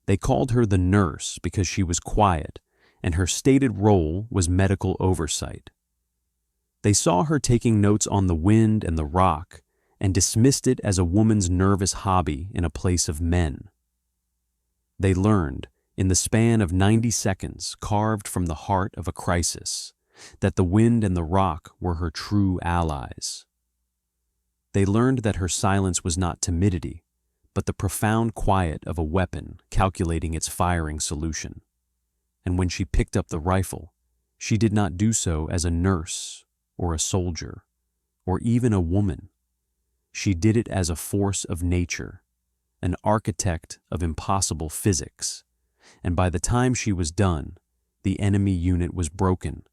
They called her the nurse because she was quiet, and her stated role was medical oversight. They saw her taking notes on the wind and the rock and dismissed it as a woman's nervous hobby in a place of men. They learned, in the span of 90 seconds carved from the heart of a crisis, that the wind and the rock were her true allies. They learned that her silence was not timidity, but the profound quiet of a weapon calculating its firing solution. And when she picked up the rifle, she did not do so as a nurse or a soldier or even a woman. She did it as a force of nature, an architect of impossible physics, and by the time she was done, the enemy unit was broken,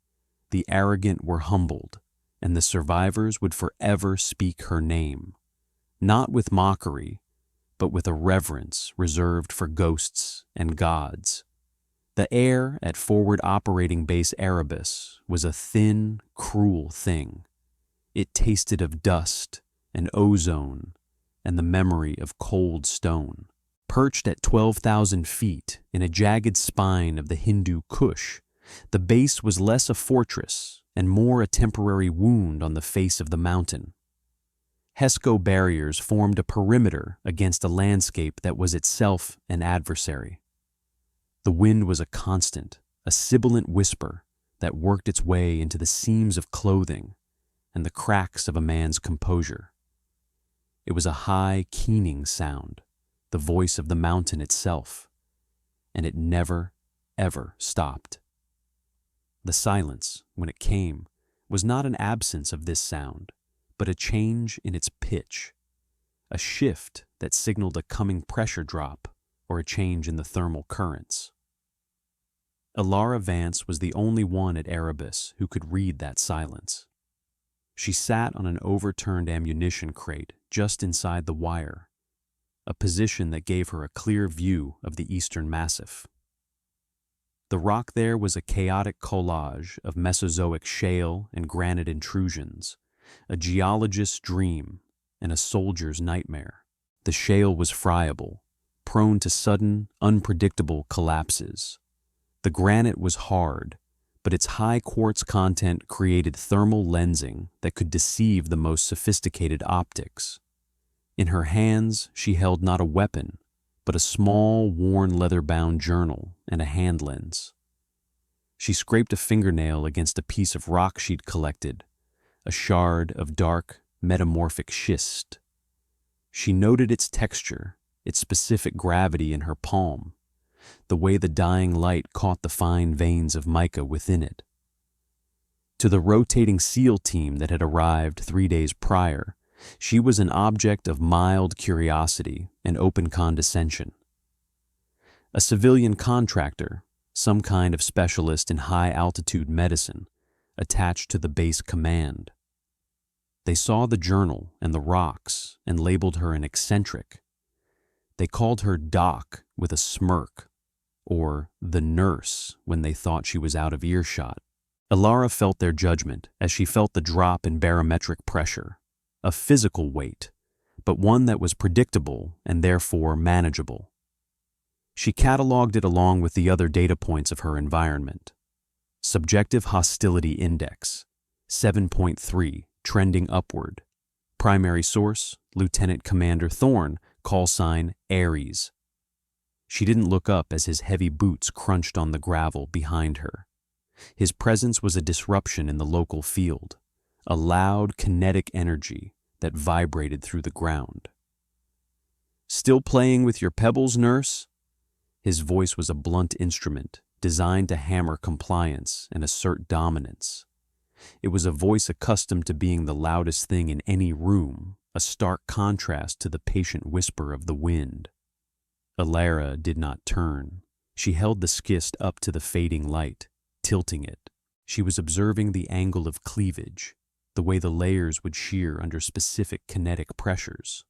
the arrogant were humbled, and the survivors would forever speak her name, not with mockery, but with a reverence reserved for ghosts and gods. The air at Forward Operating Base Erebus was a thin, cruel thing. It tasted of dust and ozone and the memory of cold stone. Perched at 12,000 feet in a jagged spine of the Hindu Kush, the base was less a fortress and more a temporary wound on the face of the mountain. HESCO barriers formed a perimeter against a landscape that was itself an adversary. The wind was a constant, a sibilant whisper that worked its way into the seams of clothing and the cracks of a man's composure. It was a high, keening sound, the voice of the mountain itself, and it never, ever stopped. The silence, when it came, was not an absence of this sound, but a change in its pitch, a shift that signaled a coming pressure drop or a change in the thermal currents. Alara Vance was the only one at Erebus who could read that silence. She sat on an overturned ammunition crate just inside the wire, a position that gave her a clear view of the Eastern Massif. The rock there was a chaotic collage of Mesozoic shale and granite intrusions, a geologist's dream and a soldier's nightmare. The shale was friable, prone to sudden, unpredictable collapses. The granite was hard, but its high quartz content created thermal lensing that could deceive the most sophisticated optics. In her hands, she held not a weapon, but a small, worn leather-bound journal and a hand lens. She scraped a fingernail against a piece of rock she'd collected, a shard of dark, metamorphic schist. She noted its texture, its specific gravity in her palm, the way the dying light caught the fine veins of mica within it. To the rotating SEAL team that had arrived 3 days prior, she was an object of mild curiosity and open condescension. A civilian contractor, some kind of specialist in high-altitude medicine, attached to the base command. They saw the journal and the rocks and labeled her an eccentric. They called her Doc with a smirk, or the nurse when they thought she was out of earshot. Alara felt their judgment as she felt the drop in barometric pressure, a physical weight, but one that was predictable and therefore manageable. She cataloged it along with the other data points of her environment. Subjective Hostility Index, 7.3, trending upward. Primary source, Lieutenant Commander Thorne, call sign Aries. She didn't look up as his heavy boots crunched on the gravel behind her. His presence was a disruption in the local field, a loud kinetic energy that vibrated through the ground. "Still playing with your pebbles, nurse?" His voice was a blunt instrument designed to hammer compliance and assert dominance. It was a voice accustomed to being the loudest thing in any room, a stark contrast to the patient whisper of the wind. Alara did not turn. She held the schist up to the fading light, tilting it. She was observing the angle of cleavage, the way the layers would shear under specific kinetic pressures.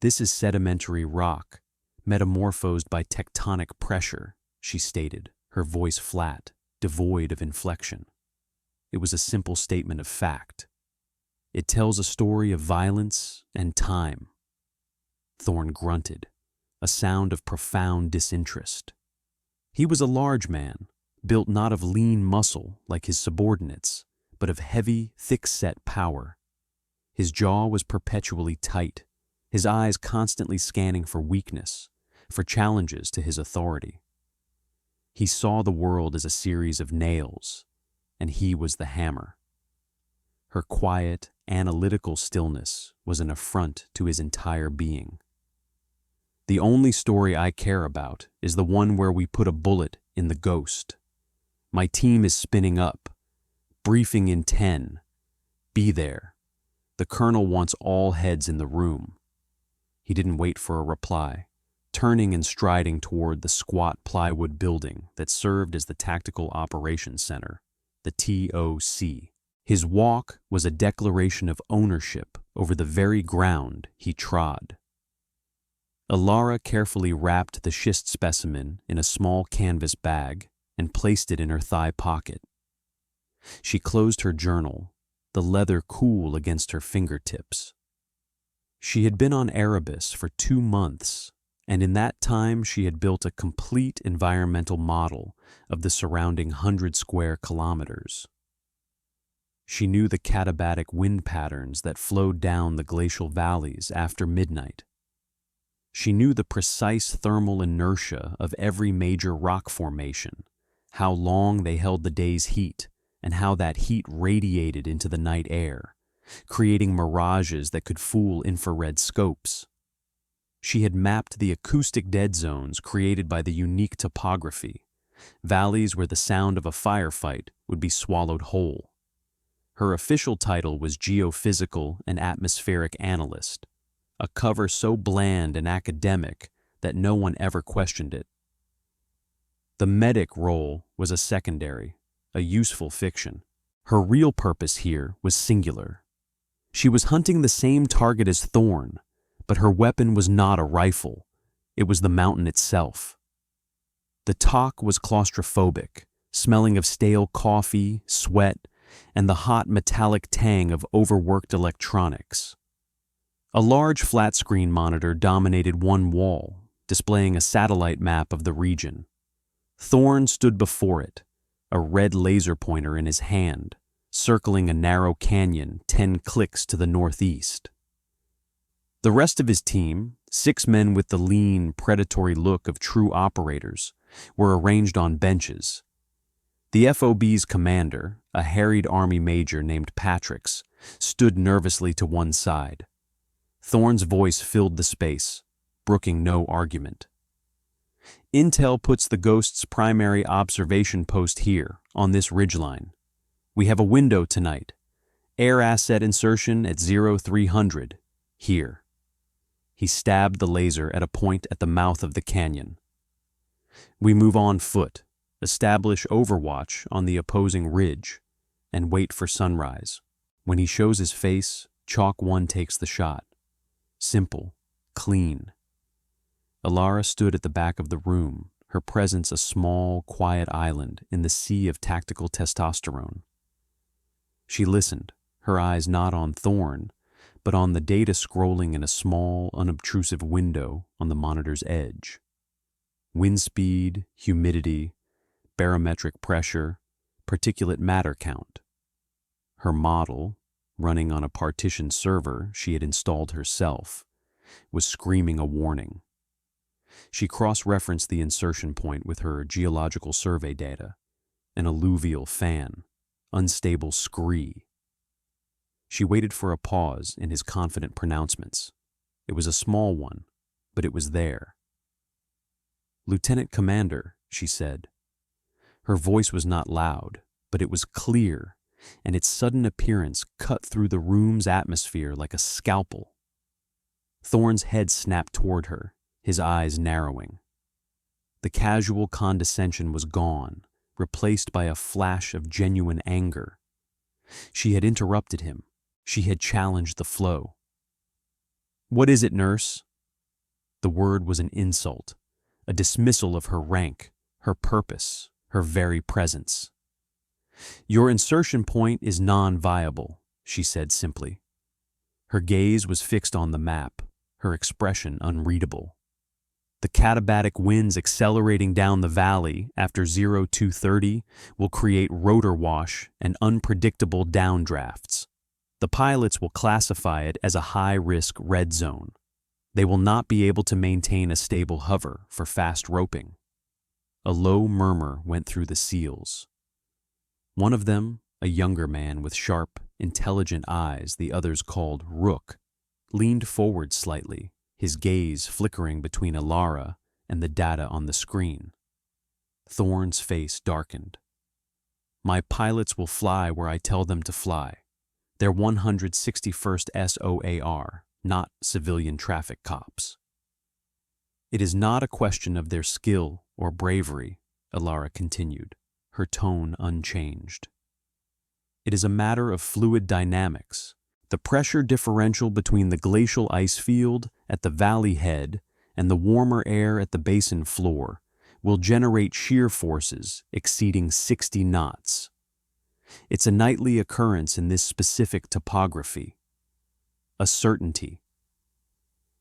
"This is sedimentary rock, metamorphosed by tectonic pressure," she stated, her voice flat, devoid of inflection. It was a simple statement of fact. It tells a story of violence and time. Thorne grunted, a sound of profound disinterest. He was a large man, built not of lean muscle like his subordinates, but of heavy, thick-set power. His jaw was perpetually tight, his eyes constantly scanning for weakness, for challenges to his authority. He saw the world as a series of nails, and he was the hammer. Her quiet, analytical stillness was an affront to his entire being. The only story I care about is the one where we put a bullet in the ghost. My team is spinning up. Briefing in 10. Be there. The colonel wants all heads in the room. He didn't wait for a reply, turning and striding toward the squat plywood building that served as the Tactical Operations Center, the TOC. His walk was a declaration of ownership over the very ground he trod. Alara carefully wrapped the schist specimen in a small canvas bag and placed it in her thigh pocket. She closed her journal, the leather cool against her fingertips. She had been on Erebus for 2 months, and in that time she had built a complete environmental model of the surrounding 100 square kilometers. She knew the katabatic wind patterns that flowed down the glacial valleys after midnight. She knew the precise thermal inertia of every major rock formation, how long they held the day's heat, and how that heat radiated into the night air, creating mirages that could fool infrared scopes. She had mapped the acoustic dead zones created by the unique topography, valleys where the sound of a firefight would be swallowed whole. Her official title was Geophysical and Atmospheric Analyst, a cover so bland and academic that no one ever questioned it. The medic role was a secondary, a useful fiction. Her real purpose here was singular. She was hunting the same target as Thorn, but her weapon was not a rifle. It was the mountain itself. The talk was claustrophobic, smelling of stale coffee, sweat, and the hot metallic tang of overworked electronics. A large flat-screen monitor dominated one wall, displaying a satellite map of the region. Thorn stood before it, a red laser pointer in his hand, circling a narrow canyon 10 clicks to the northeast. The rest of his team, 6 men with the lean, predatory look of true operators, were arranged on benches. The FOB's commander, a harried army major named Patricks, stood nervously to one side. Thorn's voice filled the space, brooking no argument. Intel puts the Ghost's primary observation post here, on this ridgeline. We have a window tonight. Air asset insertion at 0300, here. He stabbed the laser at a point at the mouth of the canyon. We move on foot, establish overwatch on the opposing ridge, and wait for sunrise. When he shows his face, Chalk 1 takes the shot. Simple, clean. Alara stood at the back of the room, her presence a small, quiet island in the sea of tactical testosterone. She listened, her eyes not on Thorn, but on the data scrolling in a small, unobtrusive window on the monitor's edge. Wind speed, humidity, barometric pressure, particulate matter count. Her model, running on a partitioned server she had installed herself, was screaming a warning. She cross-referenced the insertion point with her geological survey data, an alluvial fan, unstable scree. She waited for a pause in his confident pronouncements. It was a small one, but it was there. "Lieutenant Commander," she said. Her voice was not loud, but it was clear, and its sudden appearance cut through the room's atmosphere like a scalpel. Thorn's head snapped toward her, his eyes narrowing. The casual condescension was gone, replaced by a flash of genuine anger. She had interrupted him. She had challenged the flow. "What is it, nurse?" The word was an insult, a dismissal of her rank, her purpose, her very presence. "Your insertion point is non-viable," she said simply. Her gaze was fixed on the map, her expression unreadable. The katabatic winds accelerating down the valley after 0230 will create rotor wash and unpredictable downdrafts. The pilots will classify it as a high-risk red zone. They will not be able to maintain a stable hover for fast roping. A low murmur went through the SEALs. One of them, a younger man with sharp, intelligent eyes the others called Rook, leaned forward slightly, his gaze flickering between Alara and the data on the screen. Thorne's face darkened. My pilots will fly where I tell them to fly. They're 161st SOAR, not civilian traffic cops. It is not a question of their skill or bravery, Alara continued, her tone unchanged. It is a matter of fluid dynamics. The pressure differential between the glacial ice field at the valley head and the warmer air at the basin floor will generate shear forces exceeding 60 knots. It's a nightly occurrence in this specific topography. A certainty.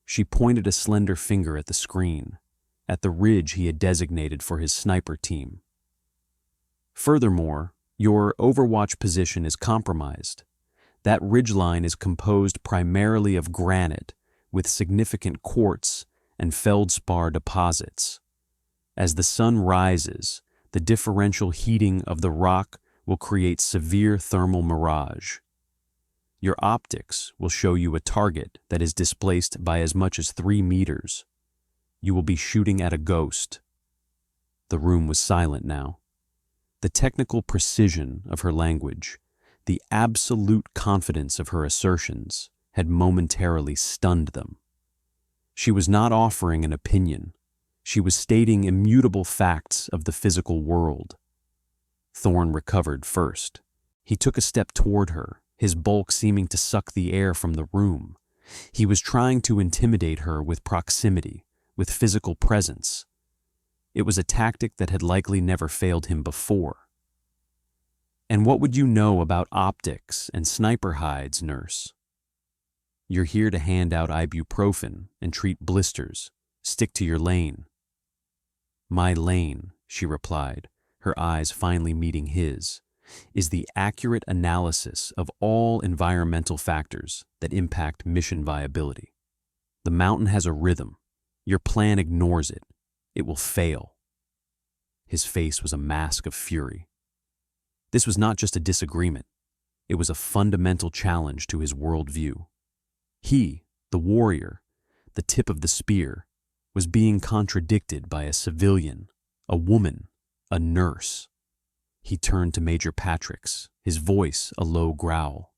She pointed a slender finger at the screen, at the ridge he had designated for his sniper team. Furthermore, your overwatch position is compromised. That ridgeline is composed primarily of granite with significant quartz and feldspar deposits. As the sun rises, the differential heating of the rock will create severe thermal mirage. Your optics will show you a target that is displaced by as much as 3 meters. You will be shooting at a ghost. The room was silent now. The technical precision of her language, the absolute confidence of her assertions, had momentarily stunned them. She was not offering an opinion. She was stating immutable facts of the physical world. Thorne recovered first. He took a step toward her, his bulk seeming to suck the air from the room. He was trying to intimidate her with proximity, with physical presence. It was a tactic that had likely never failed him before. And what would you know about optics and sniper hides, nurse? You're here to hand out ibuprofen and treat blisters. Stick to your lane. My lane, she replied, her eyes finally meeting his, is the accurate analysis of all environmental factors that impact mission viability. The mountain has a rhythm. Your plan ignores it. It will fail. His face was a mask of fury. This was not just a disagreement. It was a fundamental challenge to his worldview. He, the warrior, the tip of the spear, was being contradicted by a civilian, a woman, a nurse. He turned to Major Patricks, his voice a low growl.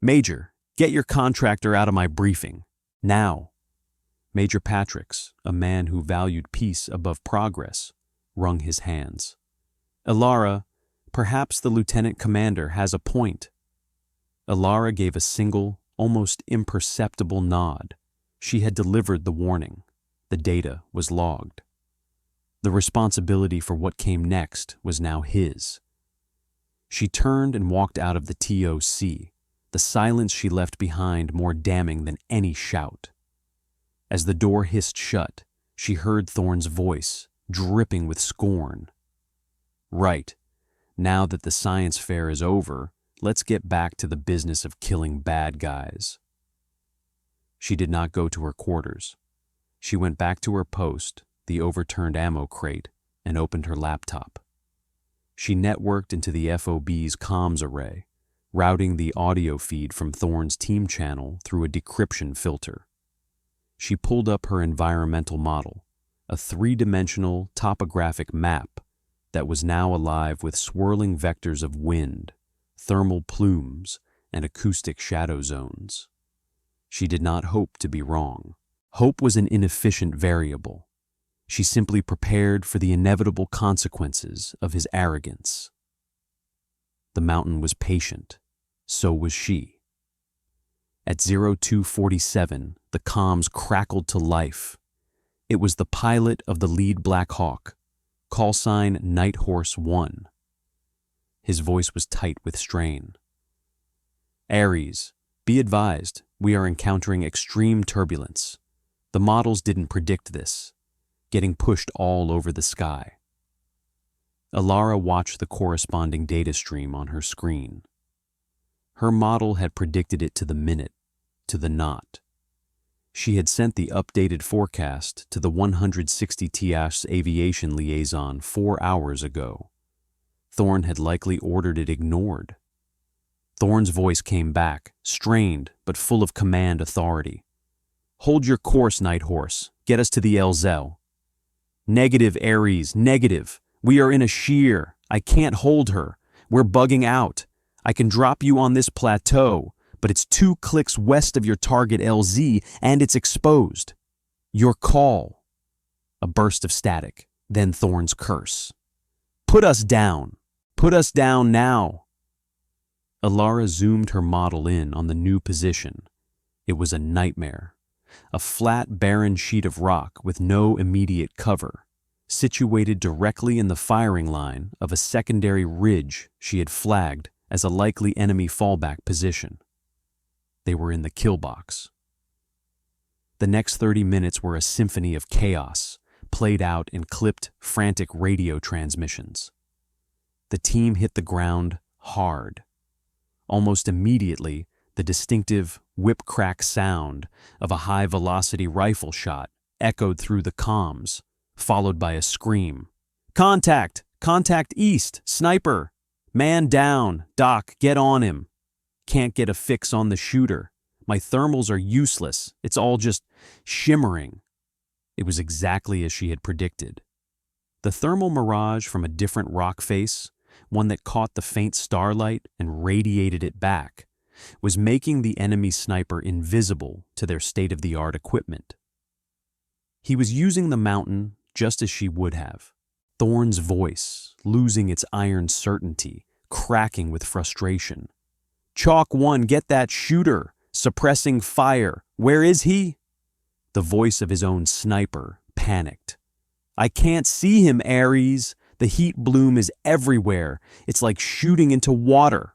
Major, get your contractor out of my briefing. Now. Major Patricks, a man who valued peace above progress, wrung his hands. Alara, perhaps the lieutenant commander has a point. Alara gave a single, almost imperceptible nod. She had delivered the warning. The data was logged. The responsibility for what came next was now his. She turned and walked out of the TOC, the silence she left behind more damning than any shout. As the door hissed shut, she heard Thorne's voice, dripping with scorn. Right, now that the science fair is over, let's get back to the business of killing bad guys. She did not go to her quarters. She went back to her post, the overturned ammo crate, and opened her laptop. She networked into the FOB's comms array, routing the audio feed from Thorne's team channel through a decryption filter. She pulled up her environmental model, a 3-dimensional topographic map that was now alive with swirling vectors of wind, thermal plumes, and acoustic shadow zones. She did not hope to be wrong. Hope was an inefficient variable. She simply prepared for the inevitable consequences of his arrogance. The mountain was patient. So was she. At 0247, the comms crackled to life. It was the pilot of the lead Black Hawk, call sign Night Horse 1. His voice was tight with strain. Ares, be advised, we are encountering extreme turbulence. The models didn't predict this. getting pushed all over the sky. Alara watched the corresponding data stream on her screen. Her model had predicted it to the minute, to the knot. She had sent the updated forecast to the 160 TS aviation liaison 4 hours ago. Thorne had likely ordered it ignored. Thorne's voice came back, strained but full of command authority. "Hold your course, Night Horse. Get us to the LZ." "Negative, Ares, negative. We are in a shear. I can't hold her. We're bugging out. I can drop you on this plateau, but it's 2 clicks west of your target LZ and it's exposed. Your call." A burst of static, then Thorne's curse. "Put us down. Put us down now." Alara zoomed her model in on the new position. It was a nightmare. A flat, barren sheet of rock with no immediate cover, situated directly in the firing line of a secondary ridge she had flagged as a likely enemy fallback position. They were in the kill box. The next 30 minutes were a symphony of chaos, played out in clipped, frantic radio transmissions. The team hit the ground hard. Almost immediately, the distinctive whip-crack sound of a high-velocity rifle shot echoed through the comms, followed by a scream. "Contact! Contact east! Sniper! Man down! Doc, get on him! Can't get a fix on the shooter. My thermals are useless. It's all just shimmering." It was exactly as she had predicted. The thermal mirage from a different rock face, one that caught the faint starlight and radiated it back, was making the enemy sniper invisible to their state-of-the-art equipment. He was using the mountain just as she would have. Thorne's voice, losing its iron certainty, cracking with frustration. "Chalk 1, get that shooter! Suppressing fire! Where is he?" The voice of his own sniper panicked. "I can't see him, Ares! The heat bloom is everywhere. It's like shooting into water."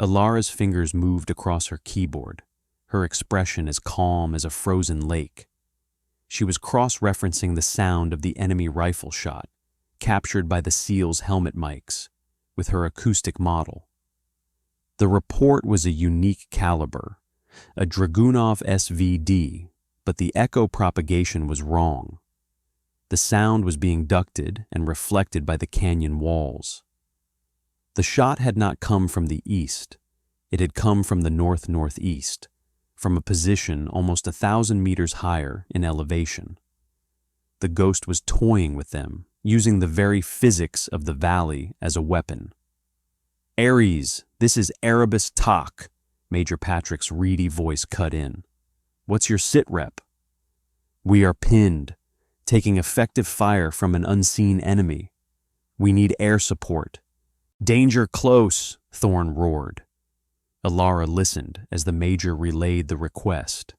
Alara's fingers moved across her keyboard, her expression as calm as a frozen lake. She was cross-referencing the sound of the enemy rifle shot, captured by the SEAL's helmet mics, with her acoustic model. The report was a unique caliber, a Dragunov SVD, but the echo propagation was wrong. The sound was being ducted and reflected by the canyon walls. The shot had not come from the east. It had come from the north-northeast, from a position almost 1,000 meters higher in elevation. The ghost was toying with them, using the very physics of the valley as a weapon. "Ares, this is Erebus Talk," Major Patrick's reedy voice cut in. "What's your sit rep?" "We are pinned, taking effective fire from an unseen enemy. We need air support." "Danger close," Thorne roared. Alara listened as the major relayed the request.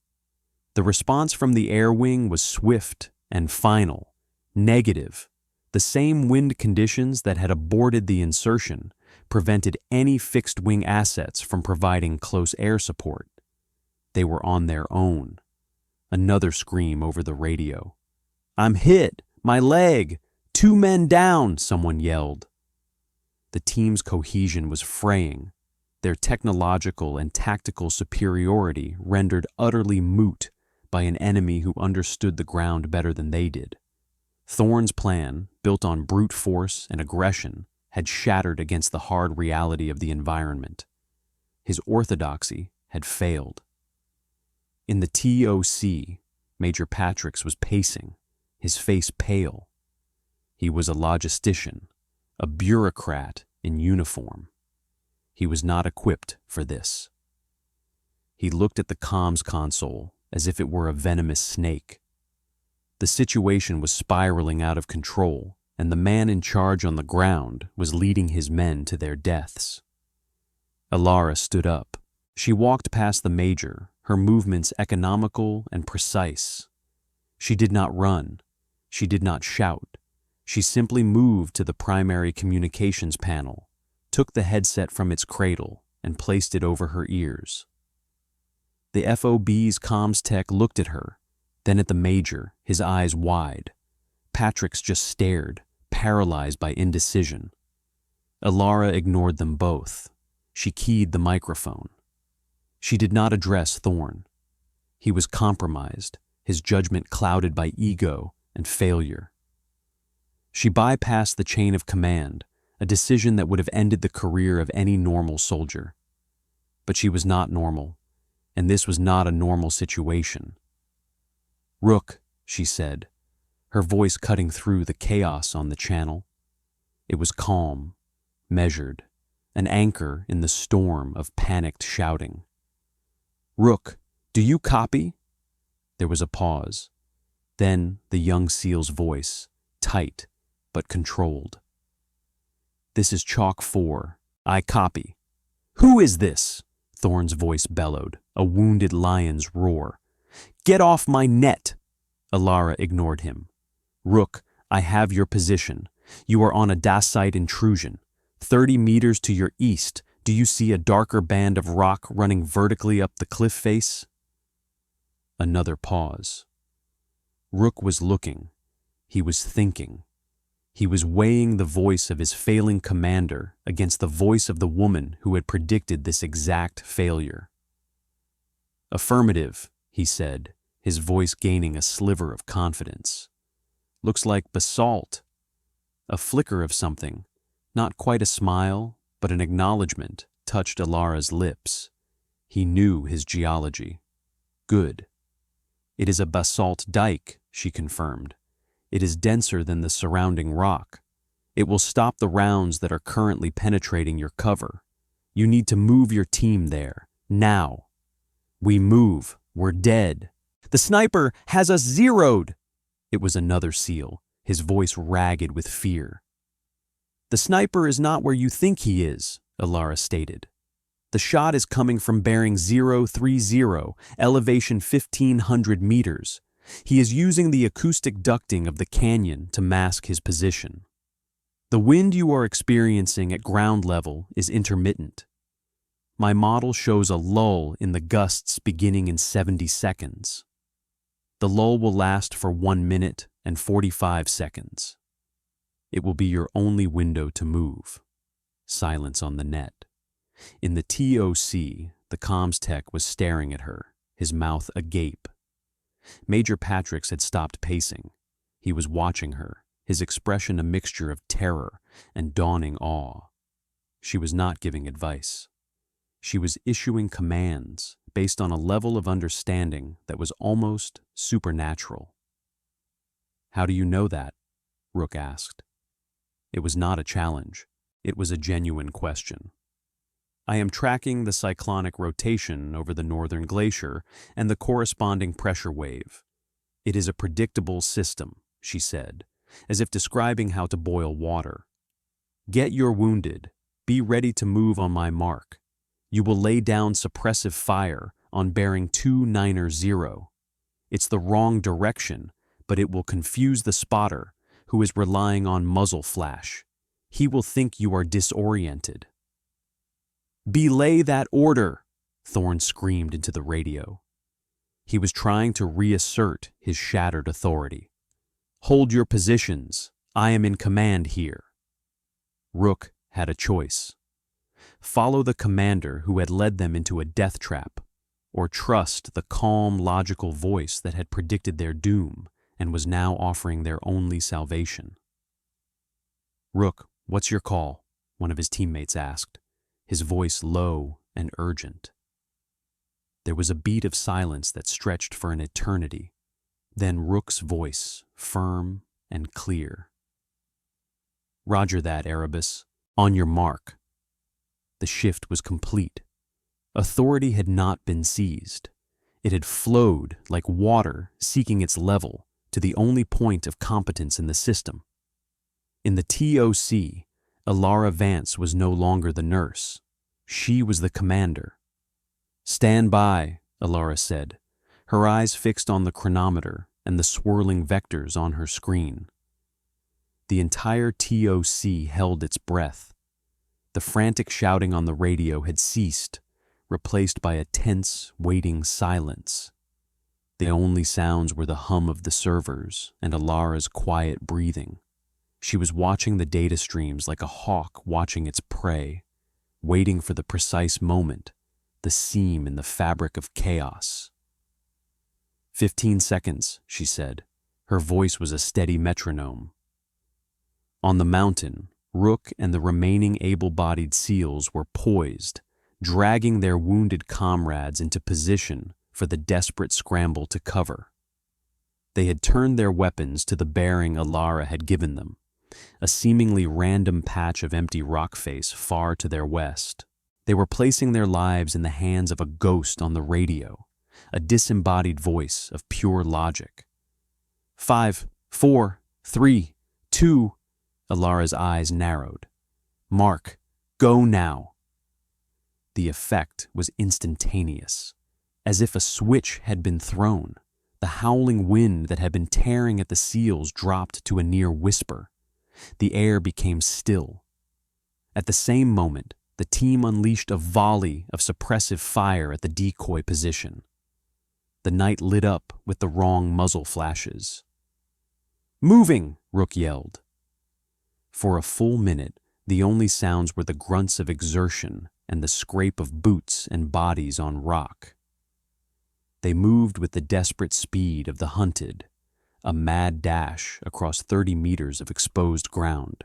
The response from the air wing was swift and final, negative. The same wind conditions that had aborted the insertion prevented any fixed-wing assets from providing close air support. They were on their own. Another scream over the radio. "I'm hit! My leg! 2 men down!" someone yelled. The team's cohesion was fraying, their technological and tactical superiority rendered utterly moot by an enemy who understood the ground better than they did. Thorne's plan, built on brute force and aggression, had shattered against the hard reality of the environment. His orthodoxy had failed. In the TOC, Major Patrick's was pacing, his face pale. He was a logistician, a bureaucrat in uniform. He was not equipped for this. He looked at the comms console as if it were a venomous snake. The situation was spiraling out of control, and the man in charge on the ground was leading his men to their deaths. Alara stood up. She walked past the major, her movements economical and precise. She did not run. She did not shout. She simply moved to the primary communications panel, took the headset from its cradle, and placed it over her ears. The FOB's comms tech looked at her, Then at the Major, his eyes wide. Patrick's just stared, paralyzed by indecision. Alara ignored them both. She keyed the microphone. She did not address Thorne. He was compromised, his judgment clouded by ego and failure. She bypassed the chain of command, a decision that would have ended the career of any normal soldier. But she was not normal, and this was not a normal situation. "Rook," she said, her voice cutting through the chaos on the channel. It was calm, measured, an anchor in the storm of panicked shouting. "Rook, do you copy?" There was a pause. Then the young SEAL's voice, tight but controlled. "This is Chalk 4. I copy." "Who is this?" Thorne's voice bellowed, a wounded lion's roar. "Get off my net!" Alara ignored him. "Rook, I have your position. You are on a dacite intrusion. 30 meters to your east, do you see a darker band of rock running vertically up the cliff face?" Another pause. Rook was looking. He was thinking. He was weighing the voice of his failing commander against the voice of the woman who had predicted this exact failure. "Affirmative," he said, his voice gaining a sliver of confidence. "Looks like basalt." A flicker of something, not quite a smile, but an acknowledgement, touched Alara's lips. He knew his geology. "Good." "It is a basalt dike," she confirmed. "It is denser than the surrounding rock. It will stop the rounds that are currently penetrating your cover. You need to move your team there, now." "We move. We're dead." "The sniper has us zeroed." It was another SEAL, his voice ragged with fear. "The sniper is not where you think he is," Alara stated. "The shot is coming from bearing 030, elevation 1,500 meters. He is using the acoustic ducting of the canyon to mask his position. The wind you are experiencing at ground level is intermittent. My model shows a lull in the gusts beginning in 70 seconds. The lull will last for 1 minute and 45 seconds. It will be your only window to move." Silence on the net. In the TOC, the comms tech was staring at her, his mouth agape. Major Patricks had stopped pacing. He was watching her, his expression a mixture of terror and dawning awe. She was not giving advice. She was issuing commands based on a level of understanding that was almost supernatural. "How do you know that?" Rook asked. It was not a challenge. It was a genuine question. "I am tracking the cyclonic rotation over the northern glacier and the corresponding pressure wave. It is a predictable system," she said, as if describing how to boil water. "Get your wounded. Be ready to move on my mark. You will lay down suppressive fire on bearing 290. It's the wrong direction, but it will confuse the spotter, who is relying on muzzle flash. He will think you are disoriented." "Belay that order!" Thorne screamed into the radio. He was trying to reassert his shattered authority. "Hold your positions. I am in command here." Rook had a choice. Follow the commander who had led them into a death trap, or trust the calm, logical voice that had predicted their doom and was now offering their only salvation. "Rook, what's your call?" one of his teammates asked, his voice low and urgent. There was a beat of silence that stretched for an eternity. Then Rook's voice, firm and clear. "Roger that, Erebus. On your mark." The shift was complete. Authority had not been seized. It had flowed like water seeking its level to the only point of competence in the system. In the TOC, Alara Vance was no longer the nurse. She was the commander. "Stand by," Alara said, her eyes fixed on the chronometer and the swirling vectors on her screen. The entire TOC held its breath. The frantic shouting on the radio had ceased, replaced by a tense, waiting silence. The only sounds were the hum of the servers and Alara's quiet breathing. She was watching the data streams like a hawk watching its prey, waiting for the precise moment, the seam in the fabric of chaos. 15 seconds, she said. Her voice was a steady metronome. On the mountain, Rook and the remaining able-bodied SEALs were poised, dragging their wounded comrades into position for the desperate scramble to cover. They had turned their weapons to the bearing Alara had given them, a seemingly random patch of empty rock face far to their west. They were placing their lives in the hands of a ghost on the radio, a disembodied voice of pure logic. 5, 4, 3, 2. Alara's eyes narrowed. Mark, go now. The effect was instantaneous. As if a switch had been thrown, the howling wind that had been tearing at the SEALs dropped to a near whisper. The air became still. At the same moment, the team unleashed a volley of suppressive fire at the decoy position. The night lit up with the wrong muzzle flashes. Moving, Rook yelled. For a full minute, the only sounds were the grunts of exertion and the scrape of boots and bodies on rock. They moved with the desperate speed of the hunted, a mad dash across 30 meters of exposed ground.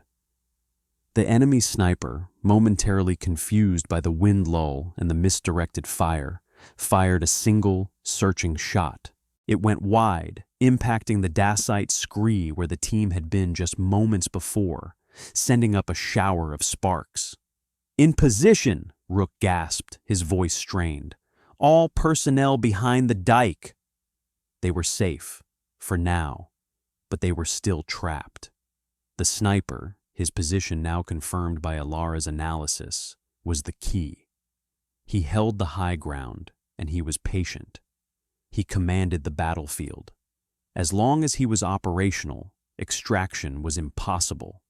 The enemy sniper, momentarily confused by the wind lull and the misdirected fire, fired a single, searching shot. It went wide, impacting the dacite scree where the team had been just moments before, sending up a shower of sparks. In position, Rook gasped, his voice strained. All personnel behind the dike. They were safe, for now, but they were still trapped. The sniper, his position now confirmed by Alara's analysis, was the key. He held the high ground, and he was patient. He commanded the battlefield. As long as he was operational, extraction was impossible.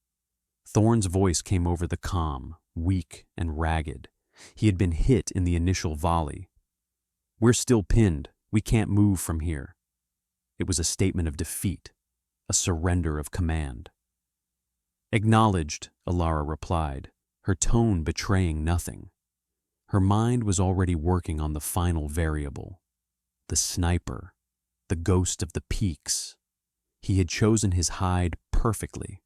Thorne's voice came over the comm, weak and ragged. He had been hit in the initial volley. We're still pinned. We can't move from here. It was a statement of defeat, a surrender of command. Acknowledged, Alara replied, her tone betraying nothing. Her mind was already working on the final variable. The sniper, the ghost of the peaks. He had chosen his hide perfectly.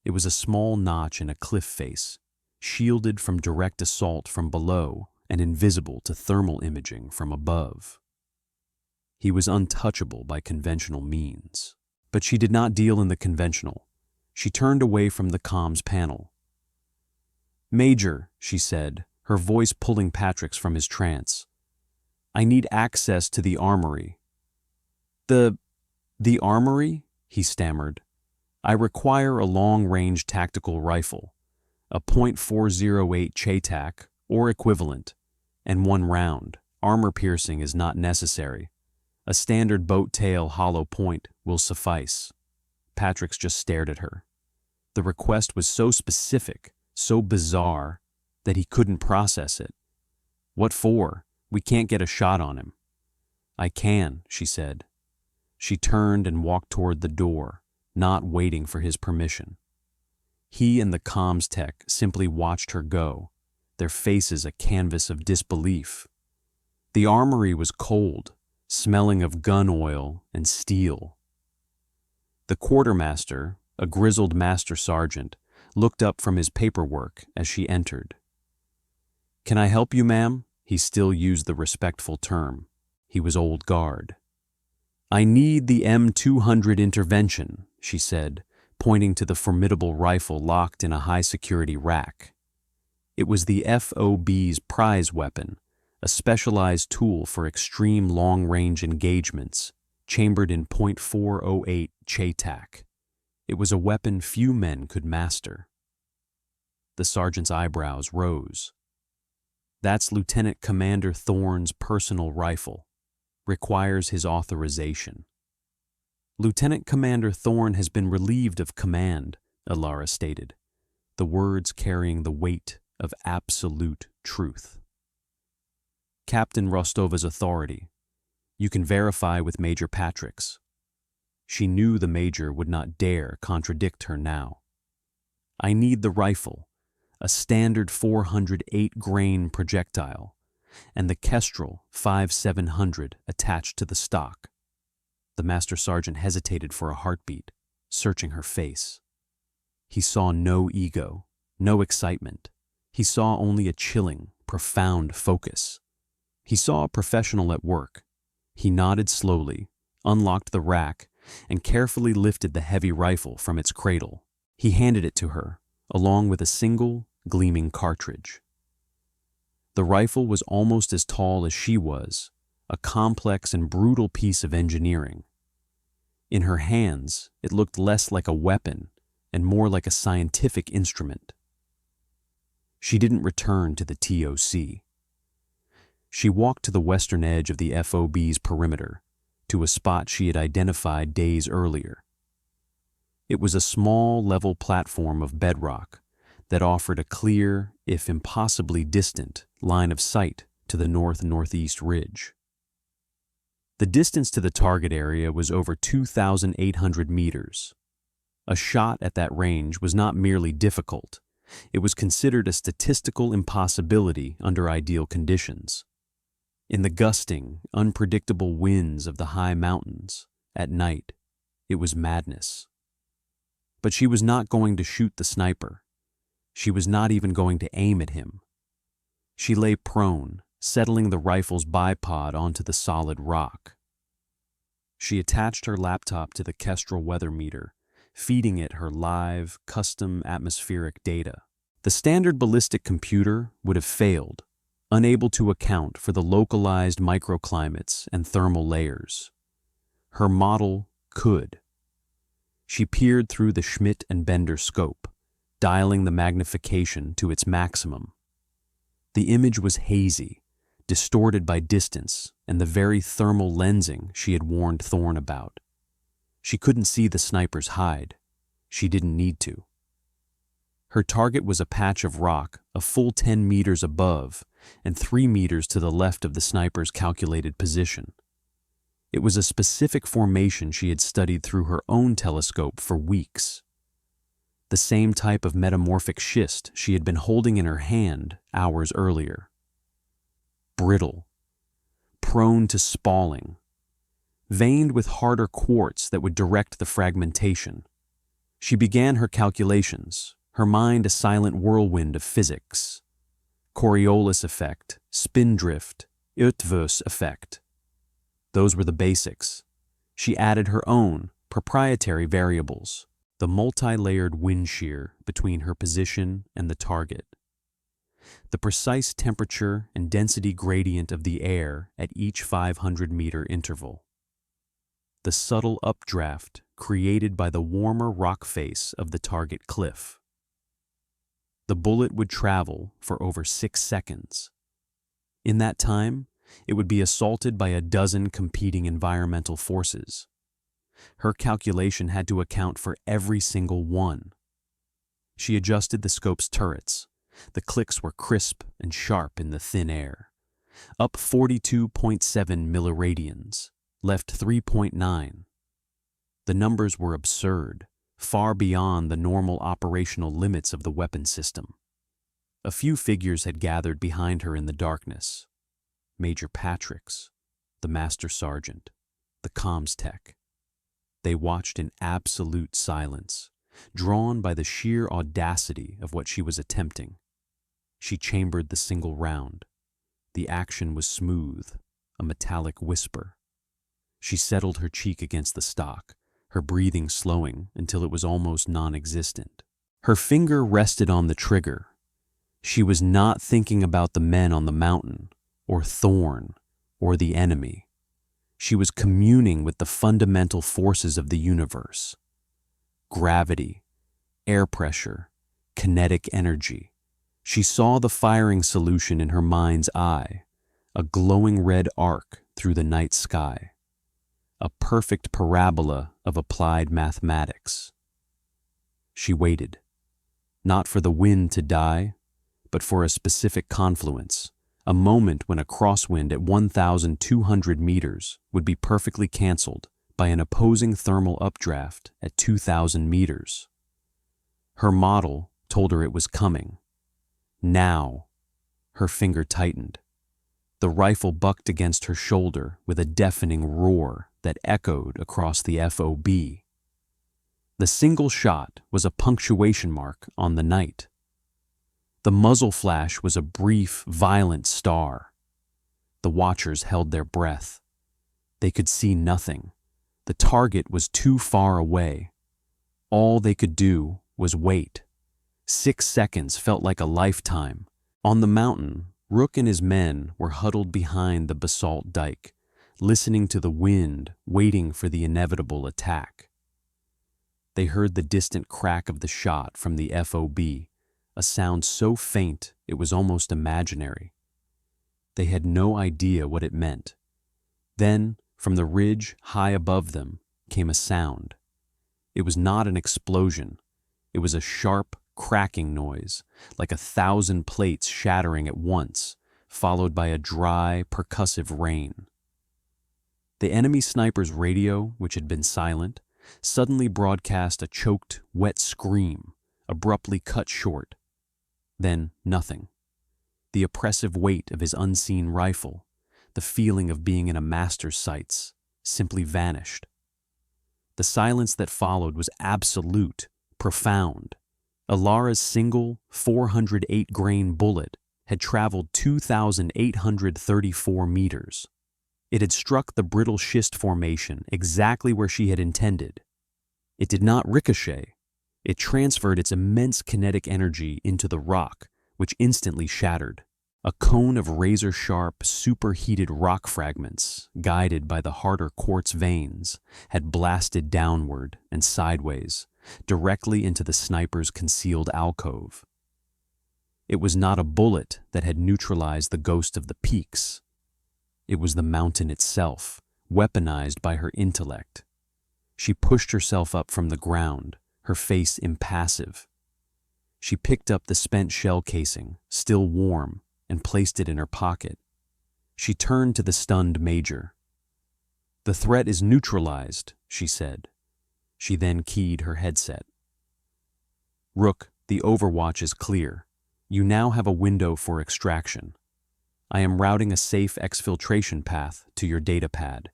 It was a small notch in a cliff face, shielded from direct assault from below and invisible to thermal imaging from above. He was untouchable by conventional means. But she did not deal in the conventional. She turned away from the comms panel. Major, she said, her voice pulling Patrick's from his trance. I need access to the armory. The armory? He stammered. I require a long-range tactical rifle, a .408 Chaytak or equivalent, and 1 round. Armor piercing is not necessary. A standard boat tail hollow point will suffice. Patrick's just stared at her. The request was so specific, so bizarre, that he couldn't process it. What for? We can't get a shot on him. I can, she said. She turned and walked toward the door, not waiting for his permission. He and the comms tech simply watched her go, their faces a canvas of disbelief. The armory was cold, smelling of gun oil and steel. The quartermaster, a grizzled master sergeant, looked up from his paperwork as she entered. Can I help you, ma'am? He still used the respectful term. He was old guard. I need the M200 intervention, she said, pointing to the formidable rifle locked in a high-security rack. It was the FOB's prize weapon, a specialized tool for extreme long-range engagements, chambered in .408 Chaytak. It was a weapon few men could master. The sergeant's eyebrows rose. That's Lieutenant Commander Thorne's personal rifle. Requires his authorization. Lieutenant Commander Thorne has been relieved of command, Alara stated, the words carrying the weight of absolute truth. Captain Rostova's authority. You can verify with Major Patrick's." She knew the Major would not dare contradict her now. "I need the rifle, a standard 408-grain projectile, and the Kestrel 5700 attached to the stock." The Master Sergeant hesitated for a heartbeat, searching her face. He saw no ego, no excitement. He saw only a chilling, profound focus. He saw a professional at work. He nodded slowly, unlocked the rack, and carefully lifted the heavy rifle from its cradle. He handed it to her, along with a single, gleaming cartridge. The rifle was almost as tall as she was, a complex and brutal piece of engineering. In her hands, it looked less like a weapon and more like a scientific instrument. She didn't return to the TOC. She walked to the western edge of the FOB's perimeter, to a spot she had identified days earlier. It was a small, level platform of bedrock that offered a clear, if impossibly distant, line of sight to the north-northeast ridge. The distance to the target area was over 2,800 meters. A shot at that range was not merely difficult, it was considered a statistical impossibility under ideal conditions. In the gusting, unpredictable winds of the high mountains, at night, it was madness. But she was not going to shoot the sniper. She was not even going to aim at him. She lay prone, settling the rifle's bipod onto the solid rock. She attached her laptop to the Kestrel weather meter, feeding it her live, custom atmospheric data. The standard ballistic computer would have failed, unable to account for the localized microclimates and thermal layers. Her model could. She peered through the Schmidt and Bender scope, dialing the magnification to its maximum. The image was hazy, distorted by distance and the very thermal lensing she had warned Thorne about. She couldn't see the sniper's hide. She didn't need to. Her target was a patch of rock a full 10 meters above and 3 meters to the left of the sniper's calculated position. It was a specific formation she had studied through her own telescope for weeks. The same type of metamorphic schist she had been holding in her hand hours earlier. Brittle, prone to spalling, veined with harder quartz that would direct the fragmentation. She began her calculations, her mind a silent whirlwind of physics. Coriolis effect, spindrift, Uthverse effect. Those were the basics. She added her own, proprietary variables, the multi-layered wind shear between her position and the target, the precise temperature and density gradient of the air at each 500-meter interval, the subtle updraft created by the warmer rock face of the target cliff. The bullet would travel for over 6 seconds. In that time, it would be assaulted by a dozen competing environmental forces. Her calculation had to account for every single one. She adjusted the scope's turrets. The clicks were crisp and sharp in the thin air. Up 42.7 milliradians, left 3.9. The numbers were absurd, far beyond the normal operational limits of the weapon system. A few figures had gathered behind her in the darkness. Major Patrick's, the Master Sergeant, the comms tech. They watched in absolute silence, drawn by the sheer audacity of what she was attempting. She chambered the single round. The action was smooth, a metallic whisper. She settled her cheek against the stock, her breathing slowing until it was almost non-existent. Her finger rested on the trigger. She was not thinking about the men on the mountain, or Thorne, or the enemy. She was communing with the fundamental forces of the universe. Gravity, air pressure, kinetic energy. She saw the firing solution in her mind's eye, a glowing red arc through the night sky. A perfect parabola of applied mathematics. She waited, not for the wind to die, but for a specific confluence, A moment when a crosswind at 1,200 meters would be perfectly canceled by an opposing thermal updraft at 2,000 meters. Her model told her it was coming. Now, her finger tightened. The rifle bucked against her shoulder with a deafening roar that echoed across the FOB. The single shot was a punctuation mark on the night. The muzzle flash was a brief, violent star. The watchers held their breath. They could see nothing. The target was too far away. All they could do was wait. 6 seconds felt like a lifetime. On the mountain, Rook and his men were huddled behind the basalt dike, listening to the wind, waiting for the inevitable attack. They heard the distant crack of the shot from the FOB, a sound so faint it was almost imaginary. They had no idea what it meant. Then, from the ridge high above them, came a sound. It was not an explosion. It was a sharp, cracking noise, like 1,000 plates shattering at once, followed by a dry, percussive rain. The enemy sniper's radio, which had been silent, suddenly broadcast a choked, wet scream, abruptly cut short. Then nothing. The oppressive weight of his unseen rifle, the feeling of being in a master's sights, simply vanished. The silence that followed was absolute, profound. Alara's single 408-grain bullet had traveled 2,834 meters. It had struck the brittle schist formation exactly where she had intended. It did not ricochet. It transferred its immense kinetic energy into the rock, which instantly shattered. A cone of razor-sharp, superheated rock fragments, guided by the harder quartz veins, had blasted downward and sideways, directly into the sniper's concealed alcove. It was not a bullet that had neutralized the ghost of the peaks. It was the mountain itself, weaponized by her intellect. She pushed herself up from the ground, her face impassive. She picked up the spent shell casing, still warm, and placed it in her pocket. She turned to the stunned major. "The threat is neutralized," she said. She then keyed her headset. "Rook, the overwatch is clear. You now have a window for extraction. I am routing a safe exfiltration path to your data pad.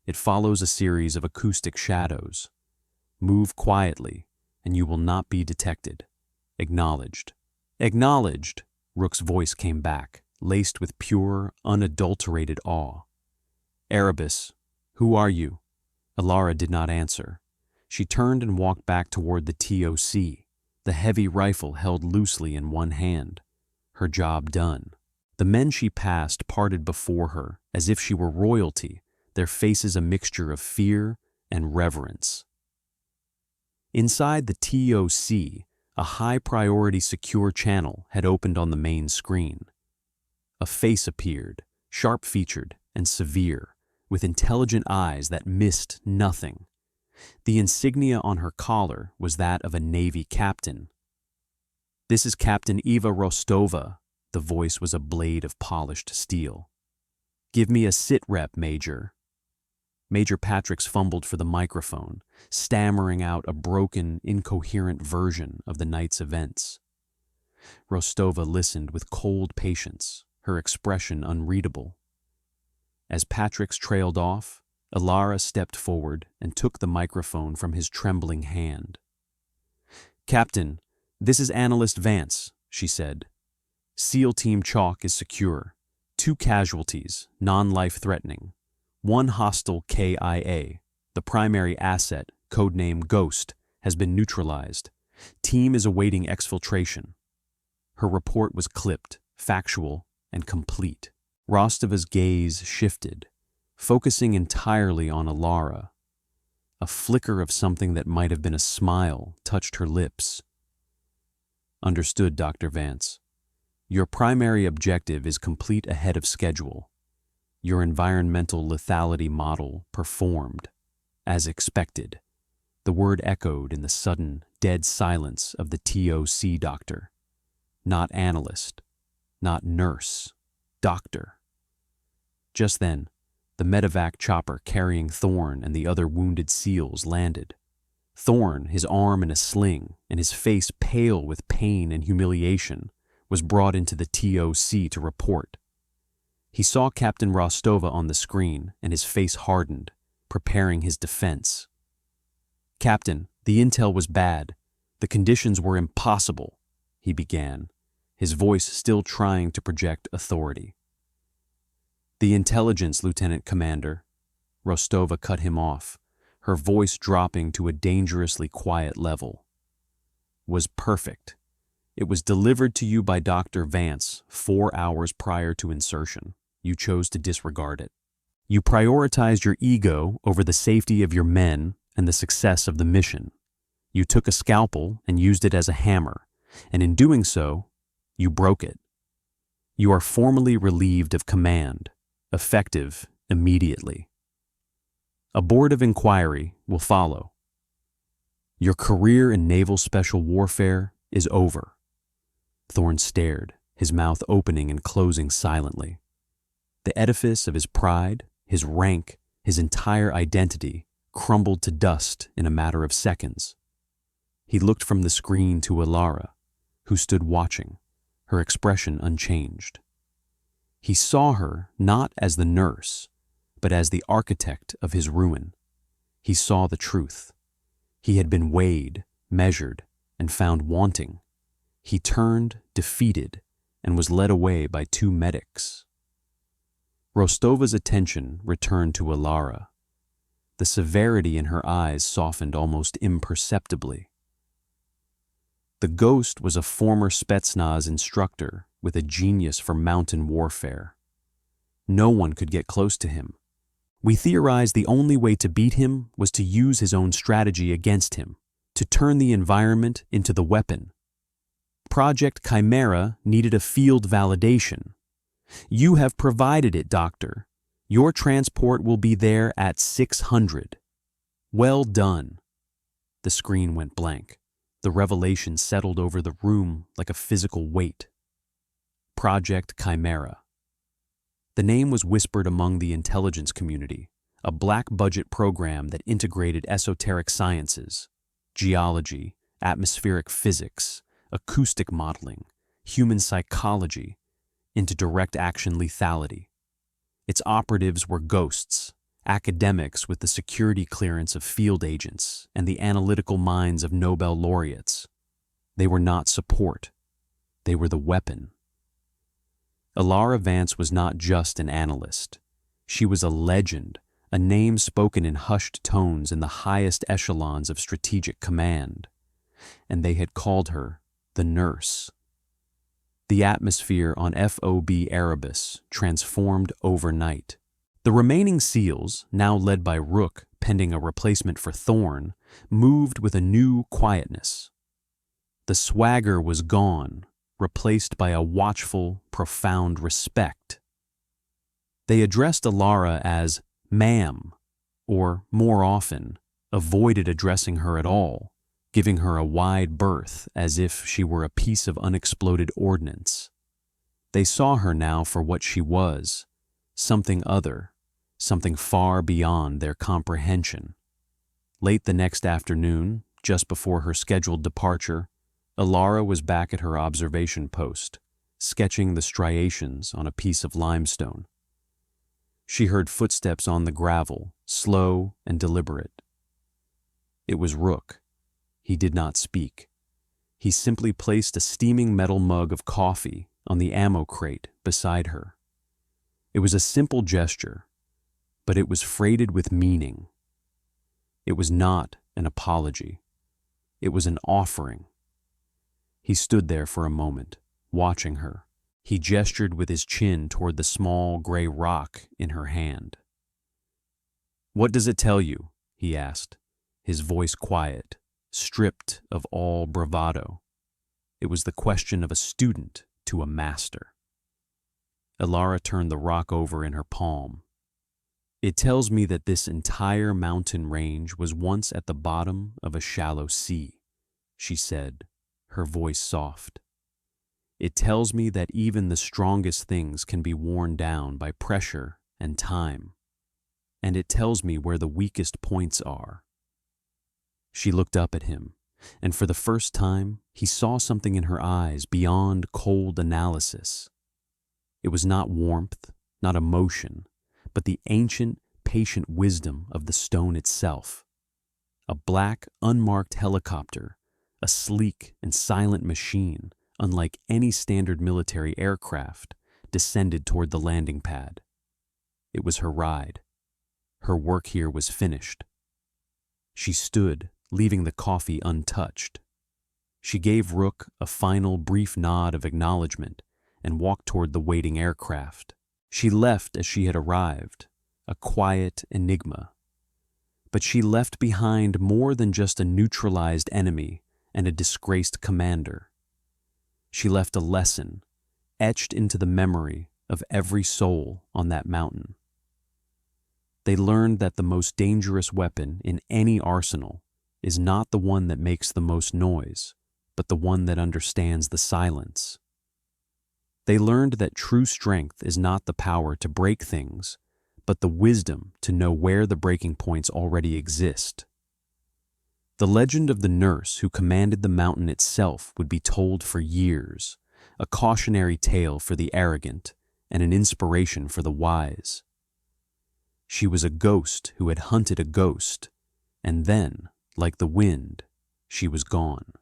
It follows a series of acoustic shadows. Move quietly, and you will not be detected. Acknowledged." "Acknowledged," Rook's voice came back, laced with pure, unadulterated awe. "Erebus, who are you?" Alara did not answer. She turned and walked back toward the TOC, the heavy rifle held loosely in one hand. Her job done. The men she passed parted before her as if she were royalty, their faces a mixture of fear and reverence. Inside the TOC, a high-priority secure channel had opened on the main screen. A face appeared, sharp-featured and severe, with intelligent eyes that missed nothing. The insignia on her collar was that of a Navy captain. "This is Captain Eva Rostova," the voice was a blade of polished steel. "Give me a sit rep, Major." Major Patrick's fumbled for the microphone, stammering out a broken, incoherent version of the night's events. Rostova listened with cold patience, her expression unreadable. As Patrick's trailed off, Alara stepped forward and took the microphone from his trembling hand. "Captain, this is Analyst Vance," she said. "SEAL Team Chalk is secure. 2 casualties, non-life-threatening. 1 hostile KIA. The primary asset, codename Ghost, has been neutralized. Team is awaiting exfiltration." Her report was clipped, factual, and complete. Rostova's gaze shifted, focusing entirely on Alara. A flicker of something that might have been a smile touched her lips. "Understood, Dr. Vance. Your primary objective is complete ahead of schedule. Your environmental lethality model performed, as expected." The word echoed in the sudden, dead silence of the TOC doctor. Not analyst, not nurse, Doctor. Just then, the medevac chopper carrying Thorn and the other wounded SEALs landed. Thorn, his arm in a sling and his face pale with pain and humiliation, was brought into the TOC to report. He saw Captain Rostova on the screen and his face hardened, preparing his defense. "Captain, the intel was bad. The conditions were impossible," he began, his voice still trying to project authority. "The intelligence, Lieutenant Commander," Rostova cut him off, her voice dropping to a dangerously quiet level, "was perfect. It was delivered to you by Dr. Vance 4 hours prior to insertion. You chose to disregard it. You prioritized your ego over the safety of your men and the success of the mission. You took a scalpel and used it as a hammer, and in doing so, you broke it. You are formally relieved of command, effective immediately. A board of inquiry will follow. Your career in naval special warfare is over." Thorn stared, his mouth opening and closing silently. The edifice of his pride, his rank, his entire identity crumbled to dust in a matter of seconds. He looked from the screen to Alara, who stood watching, her expression unchanged. He saw her not as the nurse, but as the architect of his ruin. He saw the truth. He had been weighed, measured, and found wanting. He turned, defeated, and was led away by 2 medics. Rostova's attention returned to Alara. The severity in her eyes softened almost imperceptibly. The ghost was a former Spetsnaz instructor with a genius for mountain warfare. No one could get close to him. We theorized the only way to beat him was to use his own strategy against him, to turn the environment into the weapon. Project Chimera needed a field validation. You have provided it, Doctor. Your transport will be there at 600. Well done. The screen went blank. The revelation settled over the room like a physical weight. Project Chimera. The name was whispered among the intelligence community, a black-budget program that integrated esoteric sciences, geology, atmospheric physics, acoustic modeling, human psychology, into direct-action lethality. Its operatives were ghosts, academics with the security clearance of field agents and the analytical minds of Nobel laureates. They were not support. They were the weapon. Alara Vance was not just an analyst. She was a legend, a name spoken in hushed tones in the highest echelons of strategic command. And they had called her the Nurse. The atmosphere on FOB Erebus transformed overnight. The remaining SEALs, now led by Rook pending a replacement for Thorn, moved with a new quietness. The swagger was gone, replaced by a watchful, profound respect. They addressed Alara as ma'am, or more often, avoided addressing her at all, giving her a wide berth as if she were a piece of unexploded ordnance. They saw her now for what she was, something other, something far beyond their comprehension. Late the next afternoon, just before her scheduled departure, Alara was back at her observation post, sketching the striations on a piece of limestone. She heard footsteps on the gravel, slow and deliberate. It was Rook. He did not speak. He simply placed a steaming metal mug of coffee on the ammo crate beside her. It was a simple gesture, but it was freighted with meaning. It was not an apology. It was an offering. He stood there for a moment, watching her. He gestured with his chin toward the small gray rock in her hand. "What does it tell you?" he asked, his voice quiet, stripped of all bravado. It was the question of a student to a master. Alara turned the rock over in her palm. "It tells me that this entire mountain range was once at the bottom of a shallow sea," she said, her voice soft. It tells me that even the strongest things can be worn down by pressure and time. And it tells me where the weakest points are. She looked up at him, and for the first time, he saw something in her eyes beyond cold analysis. It was not warmth, not emotion, but the ancient, patient wisdom of the stone itself. A black, unmarked helicopter, a sleek and silent machine, unlike any standard military aircraft, descended toward the landing pad. It was her ride. Her work here was finished. She stood, leaving the coffee untouched. She gave Rook a final brief nod of acknowledgement and walked toward the waiting aircraft. She left as she had arrived, a quiet enigma. But she left behind more than just a neutralized enemy and a disgraced commander. She left a lesson, etched into the memory of every soul on that mountain. They learned that the most dangerous weapon in any arsenal is not the one that makes the most noise, but the one that understands the silence. They learned that true strength is not the power to break things, but the wisdom to know where the breaking points already exist. The legend of the nurse who commanded the mountain itself would be told for years, a cautionary tale for the arrogant and an inspiration for the wise. She was a ghost who had hunted a ghost, and then, like the wind, she was gone.